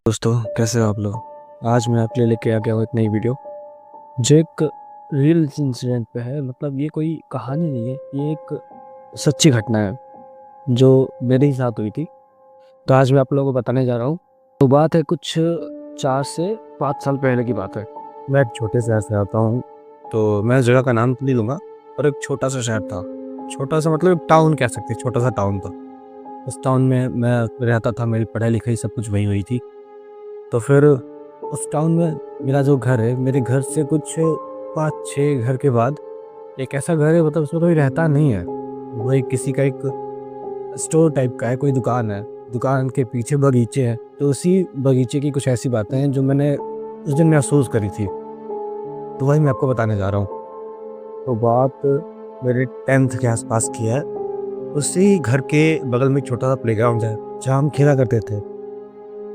दोस्तों, कैसे हो आप लोग। आज मैं आपके लिए लेके आ गया हूँ एक नई वीडियो जो एक रियल इंसिडेंट पे है। मतलब ये कोई कहानी नहीं है, ये एक सच्ची घटना है जो मेरे ही साथ हुई थी। तो आज मैं आप लोगों को बताने जा रहा हूँ। तो बात है कुछ 4 से 5 साल पहले की बात है। मैं एक छोटे शहर से आता हूँ, तो मैं जगह का नाम तो नहीं लूँगा, पर एक छोटा सा शहर था। छोटा सा मतलब टाउन कह सकते, छोटा सा टाउन था। उस टाउन में मैं रहता था, मेरी पढ़ाई लिखाई सब कुछ वहीं हुई थी। तो फिर उस टाउन में मेरा जो घर है, मेरे घर से कुछ 5-6 घर के बाद एक ऐसा घर है, मतलब उसमें कोई रहता नहीं है। वो एक किसी का एक स्टोर टाइप का है, कोई दुकान है। दुकान के पीछे बगीचे हैं। तो उसी बगीचे की कुछ ऐसी बातें हैं जो मैंने उस दिन महसूस करी थी। तो वही मैं आपको बताने जा रहा हूँ। तो बात मेरे 10th के आसपास की है। उसी घर के बगल में एक छोटा सा प्लेग्राउंड है जहाँ हम खेला करते थे।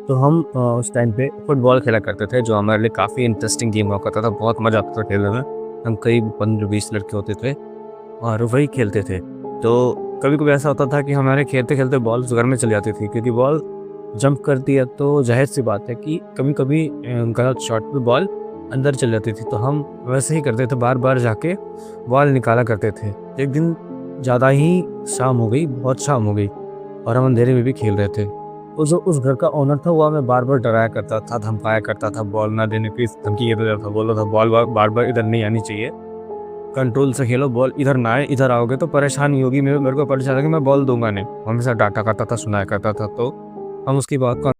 तो हम उस टाइम पे फुटबॉल खेला करते थे, जो हमारे लिए काफ़ी इंटरेस्टिंग गेम हुआ करता था। बहुत मज़ा आता था खेलने में। हम करीब 15-20 लड़के होते थे और वही खेलते थे। तो कभी कभी ऐसा होता था कि हमारे खेलते खेलते बॉल उस घर में चली जाती थी, क्योंकि बॉल जंप करती है तो जाहिर सी बात है कि कभी कभी गलत शॉट पे बॉल अंदर चली जाती थी। तो हम वैसे ही करते थे, बार बार जाके बॉल निकाला करते थे। एक दिन ज़्यादा ही शाम हो गई, बहुत शाम हो गई, और हम अंधेरे में भी खेल रहे थे। जो उस घर का ओनर था वो हमें बार बार डराया करता था, धमकाया करता था, बॉल ना देने की धमकी देता था। बोला था बॉल बार बार इधर नहीं आनी चाहिए, कंट्रोल से खेलो, बॉल इधर ना आए, इधर आओगे तो परेशानी होगी, मेरे को परेशान है कि मैं बॉल दूंगा नहीं। हमेशा डांटा करता था, सुनाया करता था। तो हम उसकी बात को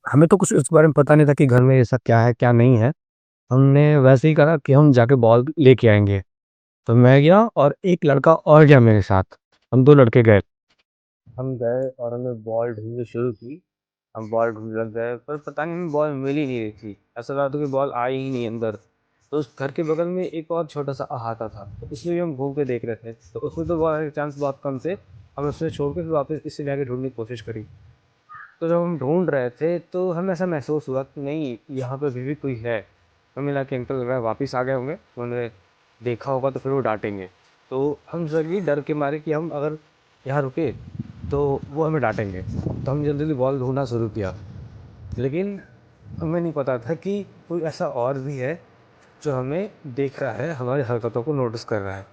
हमें तो कुछ इस बारे में पता नहीं था कि घर में ऐसा क्या है क्या नहीं है। हमने वैसे ही कहा कि हम जाके बॉल लेके आएंगे। तो मैं गया और एक लड़का और गया मेरे साथ। हम 2 लड़के गए। हम गए और हमने बॉल ढूंढनी शुरू की। हम बॉल ढूंढ लग गए, पर पता नहीं हमें बॉल मिल ही नहीं रही थी। ऐसा लगा था कि बॉल आई ही नहीं अंदर। तो उस घर के बगल में एक और छोटा सा अहाता था, तो उसमें भी हम घूम के देख रहे थे। तो उसमें तो बॉल चांस बहुत कम थे। हम उसमें छोड़ के फिर वापस इससे जाके ढूंढने की कोशिश करी। तो जब हम ढूंढ रहे थे तो हमें ऐसा महसूस हुआ कि नहीं, यहाँ पे भी कोई है। हमें लगा कि अंकल लग रहा है वापस आ गए होंगे, उन्होंने देखा होगा तो फिर वो डांटेंगे। तो हम जल्दी डर के मारे कि हम अगर यहाँ रुके तो वो हमें डांटेंगे। तो हम जल्दी जल्दी बॉल ढूंढना शुरू किया। लेकिन हमें नहीं पता था कि कोई ऐसा और भी है जो हमें देख रहा है, हमारी हरकतों को नोटिस कर रहा है।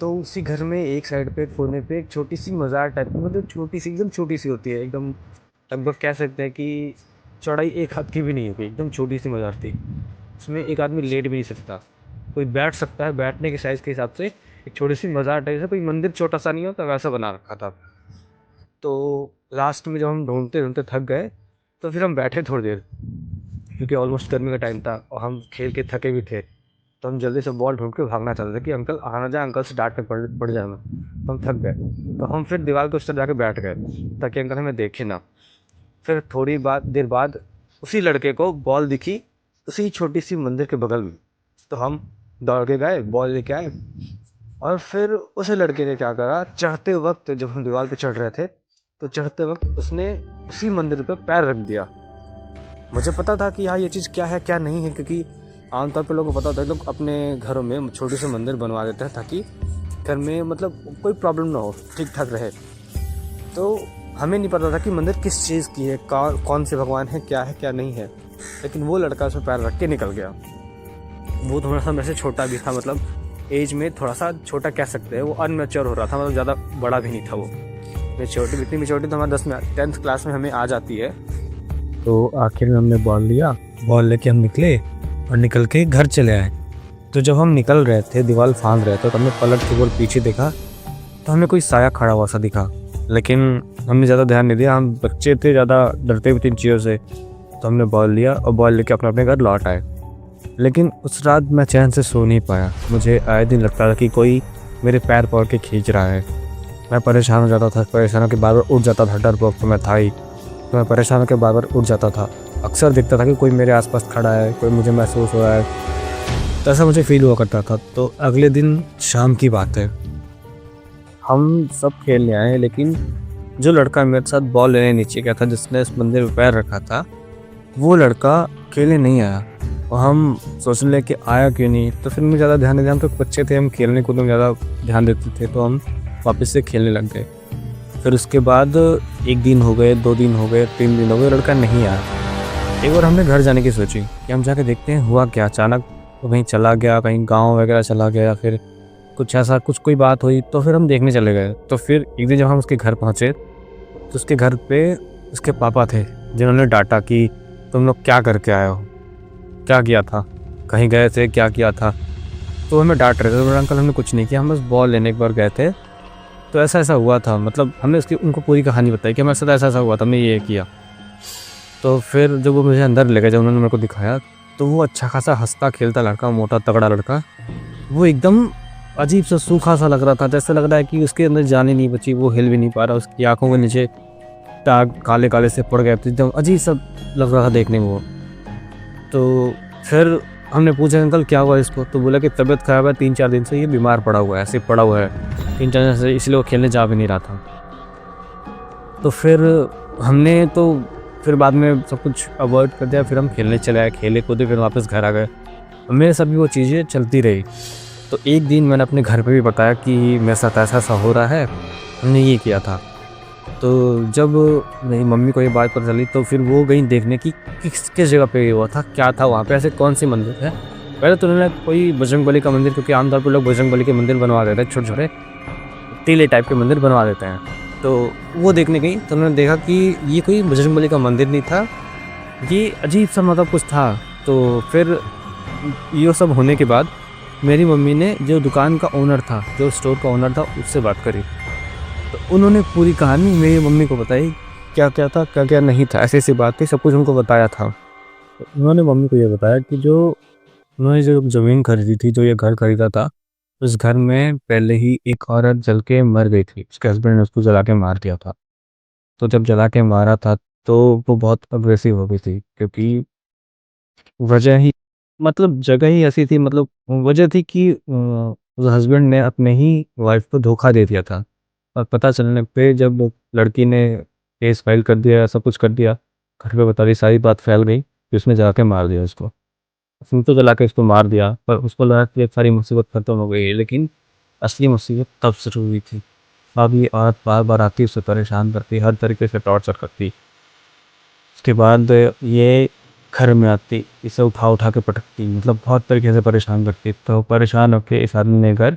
तो उसी घर में एक साइड पे कोने पे एक छोटी सी मज़ार टाइप की, मतलब छोटी सी, एकदम छोटी सी होती है, एकदम लगभग कह सकते हैं कि चौड़ाई एक हाथ की भी नहीं होगी, एकदम छोटी सी मज़ार थी। उसमें एक आदमी लेट भी नहीं सकता, कोई बैठ सकता है। बैठने के साइज़ के हिसाब से एक छोटी सी मज़ार टाइप से, कोई मंदिर छोटा सा नहीं होता वैसा बना रखा था। तो लास्ट में जब हम ढूँढते ढूँढते थक गए, तो फिर हम बैठे थोड़ी देर, क्योंकि ऑलमोस्ट गर्मी का टाइम था और हम खेल के थके भी थे। तो हम जल्दी से बॉल ढूँढ के भागना चाहते थे कि अंकल आ ना जाए, अंकल से डाँट में पड़ जाए हमें। तो हम थक गए, तो हम फिर दीवार के उस तरफ जाके बैठ गए, ताकि अंकल हमें देखे ना। फिर थोड़ी देर बाद उसी लड़के को बॉल दिखी, उसी छोटी-सी मंदिर के बगल में। तो हम दौड़ के गए, बॉल लेके आए और फिर उस लड़के ने क्या करा, चढ़ते वक़्त जब हम दीवार पे चढ़ रहे थे, तो चढ़ते वक़्त उसने उसी मंदिर पे पैर रख दिया। मुझे पता था कि हाँ, ये चीज़ क्या है, क्या नहीं है, क्योंकि आमतौर पे लोगों को पता होता है, लोग अपने घरों में छोटे से मंदिर बनवा देते हैं ताकि घर में मतलब कोई प्रॉब्लम ना हो, ठीक-ठाक रहे। तो हमें नहीं पता था कि मंदिर किस चीज़ की है, कौन से भगवान है, क्या नहीं है। लेकिन वो लड़का उसमें पैर रख के निकल गया। वो थोड़ा-सा मेरे से छोटा भी था, मतलब एज में थोड़ा-सा छोटा कह सकते हैं, वो अनमैच्योर हो रहा था, मतलब ज़्यादा बड़ा भी नहीं था वो। मैच्योरिटी इतनी मैच्योरिटी तो हमारे 10th क्लास में हमें आ जाती है। तो आखिर में हमने बॉल लिया, बॉल लेके हम निकले और निकल के घर चले आए। तो जब हम निकल रहे थे, दीवार फांद रहे थे, तो हमने पलट के वो पीछे देखा, तो हमें कोई साया खड़ा हुआ सा दिखा। लेकिन हमने ज़्यादा ध्यान नहीं दिया, हम बच्चे थे, ज़्यादा डरते भी थे इन चीज़ों से। तो हमने बॉल लिया और बॉल लेके अपने घर लौट आए। लेकिन उस रात मैं चैन से सो नहीं पाया। मुझे आए दिन लगता था कि कोई मेरे पैर पकड़ के खींच रहा है। मैं परेशान हो जाता था, परेशान होकर बार-बार उठ जाता था, डरपोक तो मैं था ही। तो मैं परेशान होकर बार-बार उठ जाता था। अक्सर दिखता था कि कोई मेरे आस-पास खड़ा है, कोई मुझे महसूस हो रहा है, तो ऐसा मुझे फ़ील हुआ करता था। तो अगले दिन शाम की बात है, हम सब खेलने आए, लेकिन जो लड़का मेरे साथ बॉल लेने नीचे गया था, जिसने इस मंदिर में पैर रखा था, वो लड़का खेलने नहीं आया। और हम सोचने लगे कि आया क्यों नहीं। तो फिर मुझे ज़्यादा ध्यान नहीं दिया, हम तो बच्चे थे, हम खेलने कूदने में ज़्यादा ध्यान देते थे, तो हम वापस से खेलने लग गए। फिर उसके बाद 1 दिन हो गए, 2 दिन हो गए, 3 दिन हो गए, लड़का नहीं आया। एक बार हमने घर जाने की सोची कि हम जाके देखते हैं हुआ क्या। अचानक वो कहीं चला गया, कहीं गाँव वगैरह चला गया, या फिर कुछ ऐसा कोई बात हुई। तो फिर हम देखने चले गए। तो फिर एक दिन जब हम उसके घर पहुँचे, तो उसके घर पे उसके पापा थे, जिन्होंने डांटा कि तुम लोग क्या करके आए हो, क्या किया था, कहीं गए थे, क्या किया था। तो हमें डांट रहे थे। तो बोला, अंकल हमने कुछ नहीं किया, हम बस बॉल लेने एक बार गए थे, तो ऐसा ऐसा हुआ था। मतलब हमने उनको पूरी कहानी बताई कि हमारे साथ ऐसा ऐसा हुआ था, हमने ये किया। तो फिर जब वो मुझे अंदर ले गए, जब उन्होंने मेरे को दिखाया, तो वो अच्छा खासा हंसता खेलता लड़का, मोटा तगड़ा लड़का, वो एकदम अजीब सा सूखा सा लग रहा था। जैसे लग रहा है कि उसके अंदर जान ही नहीं बची, वो हिल भी नहीं पा रहा, उसकी आंखों के नीचे दाग काले काले से पड़ गए थे, एकदम अजीब सा लग रहा था देखने में वो। तो फिर हमने पूछा, अंकल क्या हुआ इसको? तो बोला कि तबीयत खराब है, 3-4 दिन से ये बीमार पड़ा हुआ है, ऐसे पड़ा हुआ है 3-4 दिन से, इसलिए वो खेलने जा भी नहीं रहा था। तो फिर हमने तो फिर बाद में सब कुछ अवॉइड कर दिया, फिर हम खेलने चले आए, खेले कूदे, फिर वापस घर आ गए। मेरे साथ भी वो चीज़ें चलती रही। तो एक दिन मैंने अपने घर पे भी बताया कि मेरे साथ ऐसा-ऐसा हो रहा है, हमने ये किया था। तो जब मेरी मम्मी को ये बात पता चली, तो फिर वो गई देखने की किस जगह पे ये हुआ था, क्या था वहाँ पे, ऐसे कौन सी मंदिर है। पहले तो उन्होंने कोई बजरंगबली का मंदिर, क्योंकि आमतौर पर लोग बजरंगबली के मंदिर बनवा देते हैं, छोटे-छोटे टीले टाइप के मंदिर बनवा देते हैं। तो वो देखने गई, तो उन्होंने देखा कि ये कोई बजरंगबली का मंदिर नहीं था, ये अजीब-सा मतलब कुछ था। तो फिर ये सब होने के बाद मेरी मम्मी ने जो दुकान का ओनर था, जो स्टोर का ओनर था, उससे बात करी। तो उन्होंने पूरी कहानी मेरी मम्मी को बताई, क्या-क्या था, क्या-क्या नहीं था, ऐसी-ऐसी बात थी, सब कुछ उनको बताया था। तो उन्होंने मम्मी को ये बताया कि जो उन्होंने जो ज़मीन खरीदी थी, जो ये घर खरीदा था, उस घर में पहले ही एक औरत जल के मर गई थी। उसके हस्बैंड ने उसको जला के मार दिया था। तो जब जला के मारा था, तो वो बहुत अग्रेसिव हो गई थी, क्योंकि वजह ही मतलब जगह ही ऐसी थी, मतलब वजह थी कि उस हस्बैंड ने अपने ही वाइफ़ को धोखा दे दिया था। और पता चलने पे जब लड़की ने केस फाइल कर दिया, सब कुछ कर दिया, घर पे बता दी, सारी बात फैल गई, फिर उसने जाके मार दिया उसको। उसने तो जला के उसको मार दिया, पर उसको लगा कि अब सारी मुसीबत खत्म हो गई है, लेकिन असली मुसीबत तब शुरू हुई थी। अब ये औरत बार-बार आती, उसे परेशान करती, हर तरीके से टॉर्चर करती। उसके बाद ये घर में आती, इसे उठा-उठा के पटकती, मतलब बहुत तरीके से परेशान करती। तो परेशान होके इस आदमी ने घर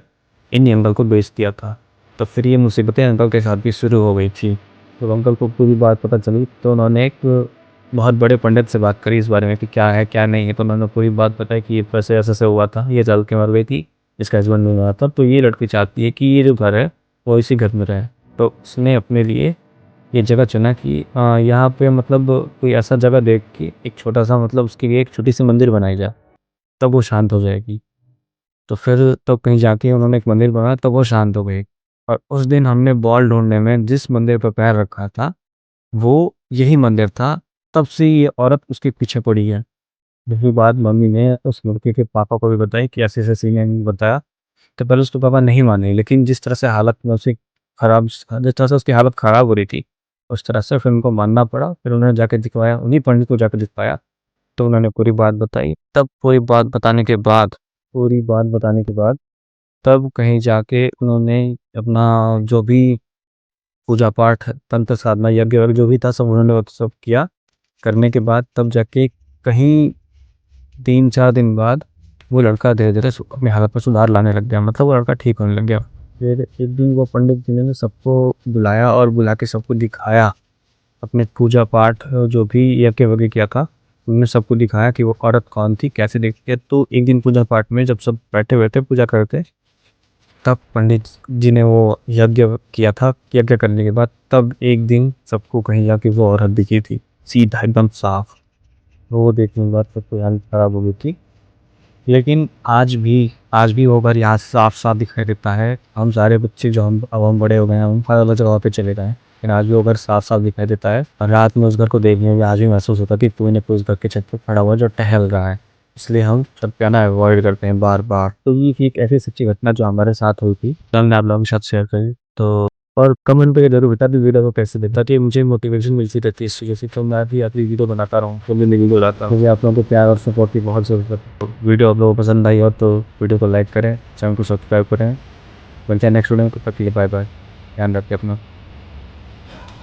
इन्हीं अंकल को बेच दिया था। तो फिर ये मुसीबतें अंकल के साथ भी शुरू हो गई थी। तो अंकल को पूरी बात पता चली, तो उन्होंने एक बहुत बड़े पंडित से बात करी इस बारे में कि क्या है, क्या नहीं है। तो उन्होंने पूरी बात बताई कि ये वैसे ऐसे-ऐसे हुआ था, ये जल के मर गई थी, इसका हस्बैंड नहीं रहा था। तो ये लड़की चाहती है कि ये जो घर है, वो इसी घर में रहे। तो उसने अपने लिए ये जगह चुना कि यहाँ पे मतलब कोई ऐसा जगह देख के एक छोटा-सा मतलब उसके लिए एक छोटी-सी मंदिर बनाई जाए, तब वो शांत हो जाएगी। तो फिर तब कहीं जाके उन्होंने एक मंदिर बनाया तब वो शांत हो गई। और उस दिन हमने बॉल ढूँढने में जिस मंदिर पे पैर रखा था, वो यही मंदिर था। तब से ये औरत उसके पीछे पड़ी है। यही बात मम्मी ने उस लड़के के पापा को भी बताई कि ऐसे-ऐसे सीन है, बताया। तो पहले उसके पापा नहीं माने, लेकिन जिस तरह से हालत में उसे खराब जिस तरह से उसकी हालत खराब हो रही थी, उस तरह से फिर उनको मानना पड़ा। फिर उन्होंने जाके दिखवाया, उन्हीं पंडित को जाके दिखवाया, तो उन्होंने पूरी बात बताई। तब पूरी बात बताने के बाद तब कहीं जाके उन्होंने अपना जो भी पूजा पाठ, तंत्र साधना, यज्ञ वगैरह जो भी था सब उन्होंने वो सब किया। करने के बाद तब जाके कहीं 3-4 दिन बाद वो लड़का धीरे-धीरे अपनी हालत में सुधार लाने लग गया, मतलब वो लड़का ठीक होने लग गया। फिर एक दिन वो पंडित जी ने सबको बुलाया और बुला के सबको दिखाया, अपने पूजा पाठ जो भी यज्ञ वज्ञ किया था, उन्होंने सबको दिखाया कि वो औरत कौन थी, कैसे दिखती है। तो एक दिन पूजा पाठ में जब सब बैठे हुए थे पूजा करते, तब पंडित जी ने वो यज्ञ किया था। यज्ञ करने के बाद तब एक दिन सबको कहीं जाके वो औरत दिखी थी, सीधा एकदम साफ। वो देखने के बाद सबको हालत खराब हो गई थी। लेकिन आज भी वो घर यहाँ से साफ-साफ दिखाई देता है। हम सारे बच्चे जो हम बड़े हो गए हैं, हम अलग-अलग जगहों पे चले गए हैं, लेकिन आज भी वो घर साफ-साफ दिखाई देता है। और रात में उस घर को देखने में आज भी महसूस होता है कि कोई ना कोई उस घर के छत पे खड़ा हुआ है जो टहल रहा है। इसलिए हम छत पे आना अवॉइड करते हैं बार-बार। तो ये थी एक ऐसी सच्ची घटना जो हमारे साथ हुई थी, तो हमने आप लोगों के साथ शेयर करी। तो और कमेंट करके ज़रूर बता दीजिए वीडियो को कैसे लगा, ताकि मुझे मोटिवेशन मिलती रहती है इस वजह से। तो मैं भी अपनी वीडियो बनाता रहूँ, तो मैं वीडियो लाता हूँ। मुझे आप लोगों के प्यार और सपोर्ट की बहुत ज़रूरत है। वीडियो आप लोगों को पसंद आई हो तो वीडियो को लाइक करें, चैनल को सब्सक्राइब करें। मिलते हैं नेक्स्ट वीडियो में, तब तक के लिए बाय बाय। ध्यान रखिए अपना।